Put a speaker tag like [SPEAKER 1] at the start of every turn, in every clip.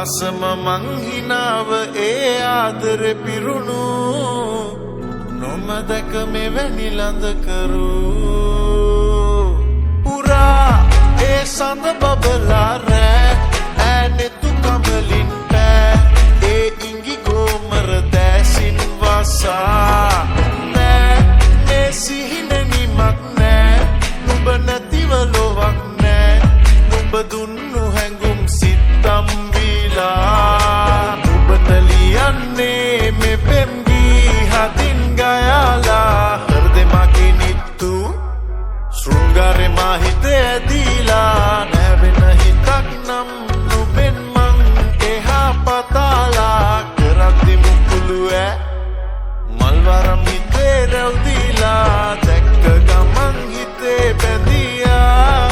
[SPEAKER 1] රසම මංහිනාව ඒ ආදරෙ පිරුණු නොමදක මෙවැනි ළඳකරු පුරා ඒ සඳ බබලා රෑ ඈනෙතු කඹලින් පෑ ඒ ඉඟි ගෝමර දැසින් වසා නෑ මේ සිහින නිමක් නෑ නුඹ නැතිව ලොවක් නෑ නුඹ දුන්නු හැඟුම් සිත්තම් වීලා නුඹට ලියන්නේ මේ පෙම් ගී හදින් ගයාලා හෘදෙ මගේ නිත්තු ශෘංගාරෙ මා හිතේ ඇදීලා නැවෙන හිතක් නම් නුඹෙන් මං එහා පතාලා කරද්දි මුකුළු ඈ මල්වරම් හිතේ රැව්දීලා දැක්ක ගමන් හිතේ බැඳියා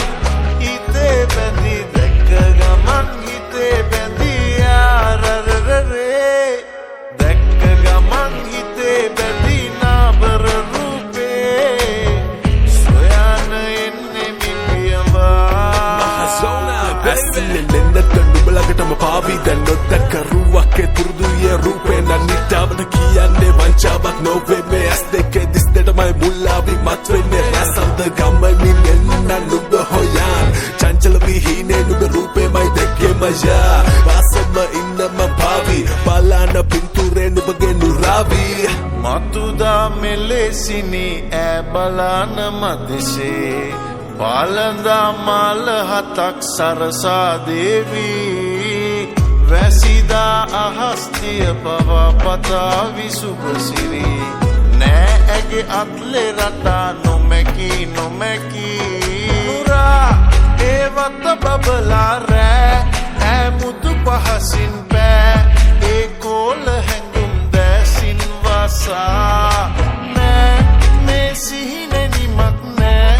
[SPEAKER 1] හිතේ බැඳි දැක්ක ගමන් හිතේ බැඳියා රරරරේ දැක්ක ගමන් හිතේ බැඳි නාබර රූපේ සොයන එන්නේ මිලියවා
[SPEAKER 2] ඇස්සිල්ලෙන්නට නුඹලකටම පාවී දැන් නොදැක්ක රුවක්කේ පුරුදුයේ රූපේ නනිටාවද කියන්නේ වංචාවක් නොවේ මේ ඇස් දෙකේ දිස් දෙටමයි මුල්ලාවි මත් වෙන්නේ රසන්ද ගමනින් එන්න නුඹ හොයන් චංචල විහිනේ නුඹ රූපේමයි දෙකේ මයා වාසම ඉන්නම පාවී බලාන පින්තූරේ නුඹගේ නුරාවි
[SPEAKER 1] මතුදා මෙලෙසිනි ඈ බලාන මදෙසේ පාලඳා මාල හතක් සරසා දේවී වැසිදා අහස්තිය පවා පතා විසුබසිරි නෑ ඇගේ අත්ලෙ රටා නොමැකී නුරා ඒවත බබලා රෑ ඈමුතු පහසින් පෑ ඒ කෝල හැඟුම් දැසින් වසා නෑ මේ සිහින නිමක් නෑ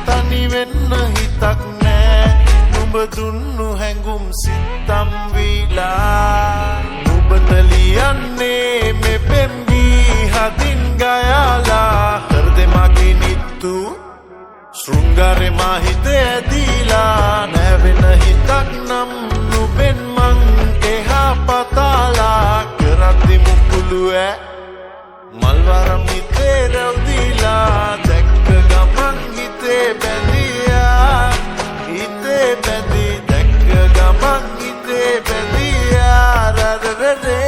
[SPEAKER 1] තනි වෙන්න හිතක් නෑ නුඹ දුන්නු හැඟුම් සිත්තම් වීලා නුඹට ලියන්නේ මේ පෙම් ගී හදින් ගයාලා හෘදෙ මගේ නිත්තු ශෘංගාරෙ මා හිතේ ඇදීලා නැවෙන හිතක් නම් නුඹෙන් මං එහා පතාලා කරද්දි මුකුළු ඈ මල්වරම් හිතේ රැව්දීලා දැක්ක ගමන් හිතේ බැඳියා හිතේ බැඳි දැක්ක ගමන් හිතේ බැඳියා රරරරේ